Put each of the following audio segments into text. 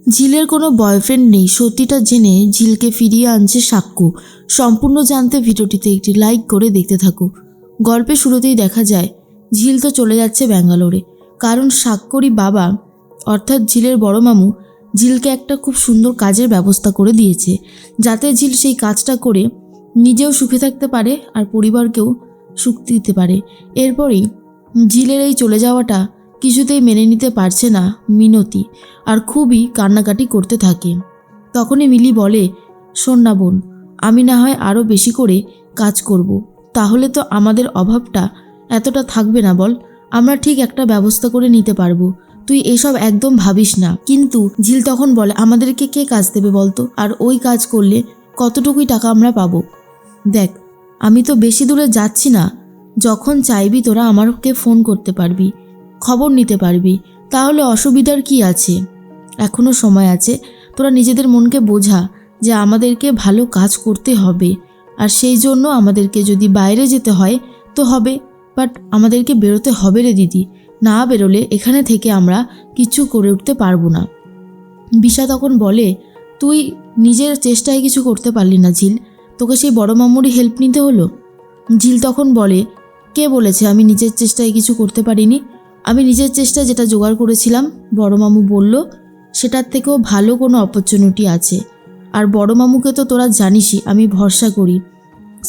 ঝিলের কোনো বয়ফ্রেন্ড নেই সত্যিটা জেনে ঝিলকে ফিরিয়ে আনছে সাক্ষ্য। সম্পূর্ণ জানতে ভিডিওটিতে একটি লাইক করে দেখতে থাকো। গল্পের শুরুতেই দেখা যায় ঝিল তো চলে যাচ্ছে ব্যাঙ্গালোরে, কারণ সাক্ষ্যরই বাবা অর্থাৎ ঝিলের বড় মামু ঝিলকে একটা খুব সুন্দর কাজের ব্যবস্থা করে দিয়েছে, যাতে ঝিল সেই কাজটা করে নিজেও সুখে থাকতে পারে আর পরিবারকেও সুখ দিতে পারে। এরপরেই ঝিলের এই চলে যাওয়াটা কিছুতেই মেনে নিতে পারছে না মিনতি, আর খুবই কান্নাকাটি করতে থাকে। তখনই মিলি বলে, শোন না বোন, আমি না হয় আরও বেশি করে কাজ করব, তাহলে তো আমাদের অভাবটা এতটা থাকবে না। বল, আমরা ঠিক একটা ব্যবস্থা করে নিতে পারবো, তুই এসব একদম ভাবিস না। কিন্তু ঝিল তখন বলে, আমাদেরকে কে কাজ দেবে বলতো, আর ওই কাজ করলে কতটুকুই টাকা আমরা পাবো? দেখ, আমি তো বেশি দূরে যাচ্ছি না, যখন চাইবি তোরা আমাকে ফোন করতে পারবি, খবর নিতে পারবি, তাহলে অসুবিধার কি আছে? এখনও সময় আছে, তোরা নিজেদের মনকে বোঝা যে আমাদেরকে ভালো কাজ করতে হবে, আর সেই জন্য আমাদেরকে যদি বাইরে যেতে হয় তো হবে, বাট আমাদেরকে বেরোতে হবে রে দিদি, না বেরোলে এখানে থেকে আমরা কিছু করে উঠতে পারবো না। বিশা তখন বলে, তুই নিজের চেষ্টায় কিছু করতে পারলি না ঝিল, তোকে সেই বড় মামুরই হেল্প নিতে হলো। ঝিল তখন বলে, কে বলেছে আমি নিজের চেষ্টায় কিছু করতে পারিনি? আমি নিজের চেষ্টায় যেটা জোগাড় করেছিলাম বড় মামু বলল সেটার থেকেও ভালো কোনো অপরচুনিটি আছে। আর বড় মামুকে তো তোরা জানিসই আমি ভরসা করি,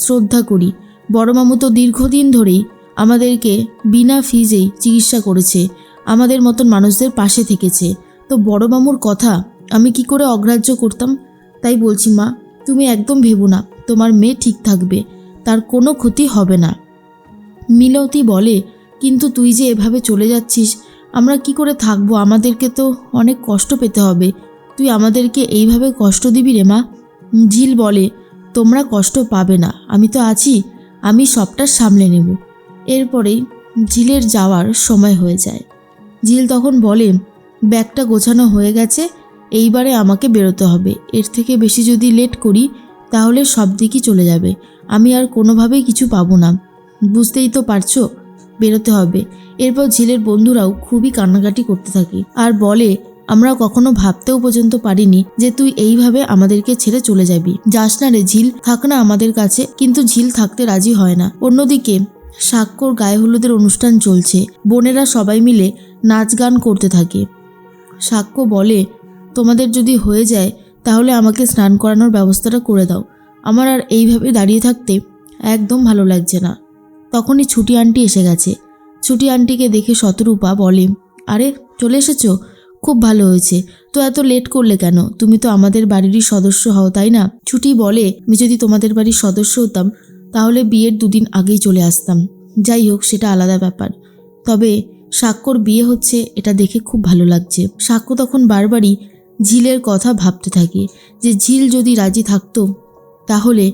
শ্রদ্ধা করি। বড় মামু তো দীর্ঘদিন ধরেই আমাদেরকে বিনা ফিজেই চিকিৎসা করেছে, আমাদের মতন মানুষদের পাশে থেকেছে। তো বড় মামুর কথা আমি কি করে অগ্রাহ্য করতাম? তাই বলছি মা, তুমি একদম ভেবো না, তোমার মেয়ে ঠিক থাকবে, তার কোনো ক্ষতি হবে না। মিনতি বলে, কিন্তু তুই যে এভাবে চলে যাচ্ছিস, আমরা কি করে থাকবো? আমাদেরকে তো অনেক কষ্ট পেতে হবে, তুই আমাদেরকে এইভাবে কষ্ট দিবি রে মা? ঝিল বলে, তোমরা কষ্ট পাবে না, আমি তো আছি, আমি সবটা সামলে নেব। এরপরেই ঝিলের যাওয়ার সময় হয়ে যায়। ঝিল তখন বলে, ব্যাগটা গোছানো হয়ে গেছে, এইবারে আমাকে বেরোতে হবে, এর থেকে বেশি যদি লেট করি তাহলে সব দিকই চলে যাবে, আমি আর কোনোভাবেই কিছু পাবো না, বুঝতেই তো পারছো, বেরোতে হবে। এরপর ঝিলের বন্ধুরাও খুবই কান্নাকাটি করতে থাকে আর বলে, আমরা কখনো ভাবতেও পর্যন্ত পারিনি যে তুই এইভাবে আমাদেরকে ছেড়ে চলে যাবি, যাস না রে ঝিল, থাক না আমাদের কাছে। কিন্তু ঝিল থাকতে রাজি হয় না। অন্যদিকে সাক্ষ্যর গায়ে হলুদের অনুষ্ঠান চলছে, বোনেরা সবাই মিলে নাচ গান করতে থাকে। সাক্ষ্য বলে, তোমাদের যদি হয়ে যায় তাহলে আমাকে স্নান করানোর ব্যবস্থাটা করে দাও, আমার আর এইভাবে দাঁড়িয়ে থাকতে একদম ভালো লাগছে না। তখনই ছুটি আন্টি এসে গেছে। ছুটি আন্টিকে দেখে শতরূপা বলে, আরে চলে এসেছো, খুব ভালো হয়েছে, তো এত লেট করলে কেন? তুমি তো আমাদের বাড়িরই সদস্য হও, তাই না? ছুটি বলে, আমি যদি তোমাদের বাড়ির সদস্য হতাম তাহলে বিয়ের 2 দিন আগেই চলে আসতাম। যাই হোক, সেটা আলাদা ব্যাপার, তবে সাক্ষ্যর বিয়ে হচ্ছে এটা দেখে খুব ভালো লাগছে। সাক্ষ্য তখন বারবারই ঝিলের কথা ভাবতে থাকে যে ঝিল যদি রাজি থাকতো তাহলে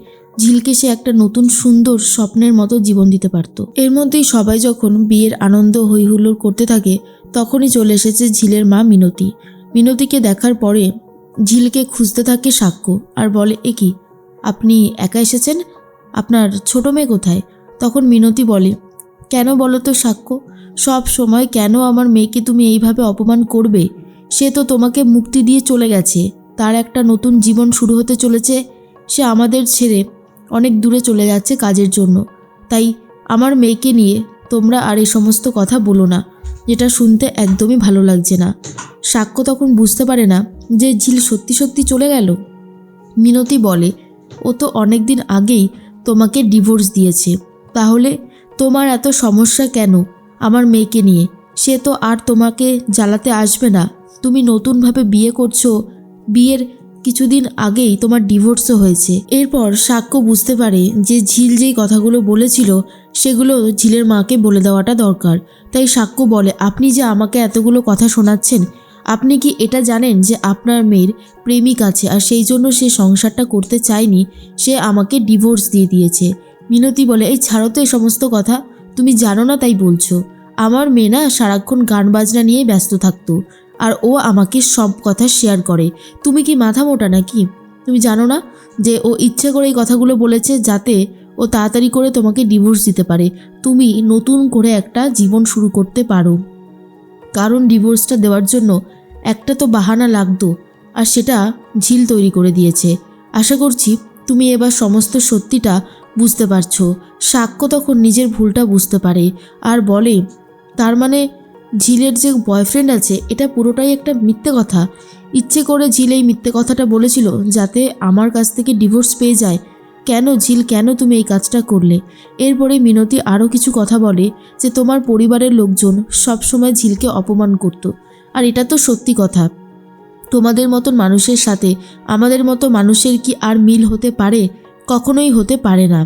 ঝিলকে সে একটা নতুন সুন্দর স্বপ্নের মতো জীবন দিতে পারত। এর মধ্যেই সবাই যখন বিয়ের আনন্দ হইহুল্লোড় করতে থাকে তখনই চলে এসেছে ঝিলের মা মিনতি। মিনতিকে দেখার পরে ঝিলকে খুঁজতে থাকে সাক্ষ্য আর বলে, এ কি, আপনি একা এসেছেন, আপনার ছোট মেয়ে কোথায়? তখন মিনতি বলে, কেন বলো তো সাক্ষ্য, সব সময় কেন আমার মেয়েকে তুমি এইভাবে অপমান করবে? সে তো তোমাকে মুক্তি দিয়ে চলে গেছে, তার একটা নতুন জীবন শুরু হতে চলেছে, সে আমাদের ছেড়ে অনেক দূরে চলে যাচ্ছে কাজের জন্য। তাই আমার মেয়েকে নিয়ে তোমরা আর এই সমস্ত কথা বলো না, যেটা শুনতে একদমই ভালো লাগছে না। সাক্ষ্য তখন বুঝতে পারে না যে ঝিল সত্যি সত্যি চলে গেল। মিনতি বলে, ও তো অনেক দিন আগেই তোমাকে ডিভোর্স দিয়েছে, তাহলে তোমার এত সমস্যা কেন আমার মেয়েকে নিয়ে? সে তো আর তোমাকে জ্বালাতে আসবে না, তুমি নতুনভাবে বিয়ে করছো, বিয়ের কিছুদিন আগেই তোমার ডিভোর্সও হয়েছে। এরপর সাক্ষ্য বুঝতে পারে যে ঝিল যেই কথাগুলো বলেছিল সেগুলো ঝিলের মাকে বলে দেওয়াটা দরকার। তাই সাক্ষ্য বলে, আপনি যে আমাকে এতগুলো কথা শোনাচ্ছেন, আপনি কি এটা জানেন যে আপনার মেয়ের প্রেমিক আছে, আর সেই জন্য সে সংসারটা করতে চায়নি, সে আমাকে ডিভোর্স দিয়ে দিয়েছে। মিনতি বলে, এই ছাড়ো তো এই সমস্ত কথা, তুমি জানো না তাই বলছো। আমার মেয়ে না সারাক্ষণ গান বাজনা নিয়ে ব্যস্ত থাকতো, আর ও আমাকে সব কথা শেয়ার করে। তুমি কি মাথা মোটা নাকি? তুমি জানো না যে ও ইচ্ছে করে এই কথাগুলো বলেছে যাতে ও তাড়াতাড়ি করে তোমাকে ডিভোর্স দিতে পারে, তুমি নতুন করে একটা জীবন শুরু করতে পারো। কারণ ডিভোর্সটা দেওয়ার জন্য একটা তো বাহানা লাগতো, আর সেটা ঝিল তৈরি করে দিয়েছে। আশা করছি তুমি এবার সমস্ত সত্যিটা বুঝতে পারছো। সাক্ষ্য তখন নিজের ভুলটা বুঝতে পারে আর বলে, তার মানে ঝিলের যে বয়ফ্রেন্ড আছে এটা পুরোটাই একটা মিথ্যে কথা। ইচ্ছে করে ঝিল এই মিথ্যে কথাটা বলেছিল যাতে আমার কাছ থেকে ডিভোর্স পেয়ে যায়। কেন ঝিল, কেন তুমি এই কাজটা করলে? এরপরে মিনতি আরও কিছু কথা বলে যে তোমার পরিবারের লোকজন সবসময় ঝিলকে অপমান করত, আর এটা তো সত্যি কথা। তোমাদের মতন মানুষের সাথে আমাদের মতো মানুষের কি আর মিল হতে পারে? কখনোই হতে পারে না।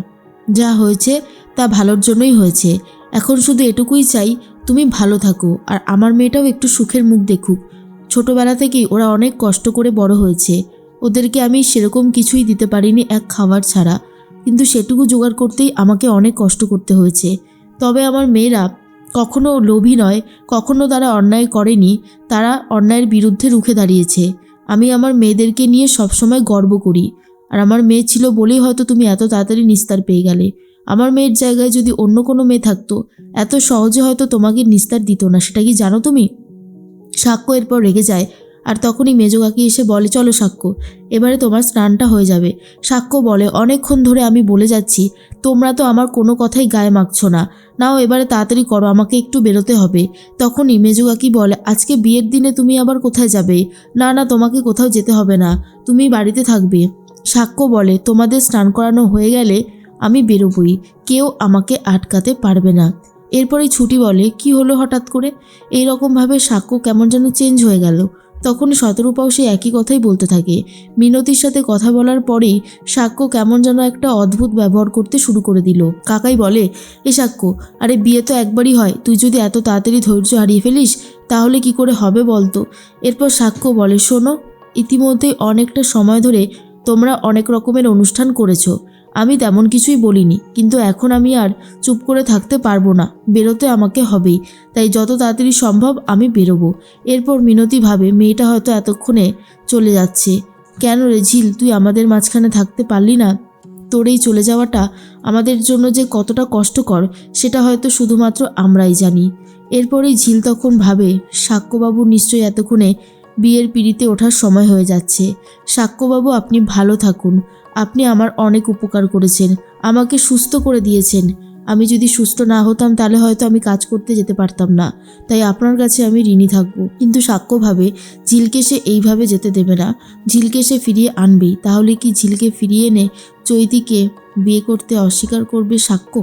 যা হয়েছে তা ভালোর জন্যই হয়েছে। এখন শুধু এটুকুই চাই তুমি ভালো থাকো আর আমার মেয়েটাও একটু সুখের মুখ দেখুক। ছোটবেলা থেকেই ওরা অনেক কষ্ট করে বড় হয়েছে। ওদেরকে আমি সেরকম কিছুই দিতে পারিনি এক খাবার ছাড়া, কিন্তু সেটুকু জোগাড় করতেই আমাকে অনেক কষ্ট করতে হয়েছে। তবে আমার মেয়েরা কখনো লোভী নয়, কখনো তারা অন্যায় করেনি, তারা অন্যায়ের বিরুদ্ধে রুখে দাঁড়িয়েছে। আমি আমার মেয়েদেরকে নিয়ে সবসময় গর্ব করি। আর আমার মেয়ে ছিল বলেই হয়তো তুমি এত তাড়াতাড়ি নিস্তার পেয়ে গেলে। আমার মেয়ের জায়গায় যদি অন্য কোনো মেয়ে থাকতো এত সহজে হয়তো তোমাকে নিস্তার দিত না, সেটা কি জানো তুমি? সাক্ষ্য এরপর রেগে যায় আর তখনই মেজো কাকি এসে বলে, চলো সাক্ষ্য, এবারে তোমার স্নানটা হয়ে যাবে। সাক্ষ্য বলে, অনেকক্ষণ ধরে আমি বলে যাচ্ছি, তোমরা তো আমার কোনো কথাই গায়ে মাখছো না। নাও এবারে তাড়াতাড়ি করো, আমাকে একটু বেরোতে হবে। তখনই মেজো কাকি বলে, আজকে বিয়ের দিনে তুমি আবার কোথায় যাবে? না না, তোমাকে কোথাও যেতে হবে না, তুমি বাড়িতে থাকবে। সাক্ষ্য বলে, তোমাদের স্নান করানো হয়ে গেলে আমি বেরোবই, কেউ আমাকে আটকাতে পারবে না। এরপরেই ছুটি বলে, কি হলো হঠাৎ করে? এইরকমভাবে সাক্ষ্য কেমন যেন চেঞ্জ হয়ে গেল। তখন শতরূপাও সে একই কথাই বলতে থাকে। মিনতির সাথে কথা বলার পরেই সাক্ষ্য কেমন যেন একটা অদ্ভুত ব্যবহার করতে শুরু করে দিল। কাকাই বলে, এ সাক্ষ্য, আরে বিয়ে তো একবারই হয়, তুই যদি এত তাড়াতাড়ি ধৈর্য হারিয়ে ফেলিস তাহলে কি করে হবে বলতো? এরপর সাক্ষ্য বলে, শোনো, ইতিমধ্যেই অনেকটা সময় ধরে তোমরা অনেক রকমের অনুষ্ঠান করেছো, আমি তেমন কিছুই বলিনি, কিন্তু এখন আমি আর চুপ করে থাকতে পারবো না, বেরোতে আমাকে হবেই, তাই যত তাড়াতাড়ি সম্ভব আমি বেরোবো। এরপর মিনতি ভাবে মেয়েটা হয়তো এতক্ষণে চলে যাচ্ছে। কেন রে ঝিল, তুই আমাদের মাঝখানে থাকতে পারলি না? তোর এই চলে যাওয়াটা আমাদের জন্য যে কতটা কষ্টকর সেটা হয়তো শুধুমাত্র আমরাই জানি। এরপরেই ঝিল তখন ভাবে, সাক্ষ্যবাবু নিশ্চয়ই এতক্ষণে বিয়ের পিঁড়িতে ওঠার সময় হয়ে যাচ্ছে। সাক্ষ্যবাবু, আপনি ভালো থাকুন, আপনি আমার অনেক উপকার করেছেন, আমাকে সুস্থ করে দিয়েছেন। আমি যদি সুস্থ না হতাম তাহলে হয়তো আমি কাজ করতে যেতে পারতাম না, তাই আপনার কাছে আমি ঋণী থাকবো। কিন্তু সাক্ষ্য ভাবে ঝিলকে সে এইভাবে যেতে দেবে না, ঝিলকে সে ফিরিয়ে আনবেই। তাহলে কি ঝিলকে ফিরিয়ে এনে চৈতিকে বিয়ে করতে অস্বীকার করবে সাক্ষ্য?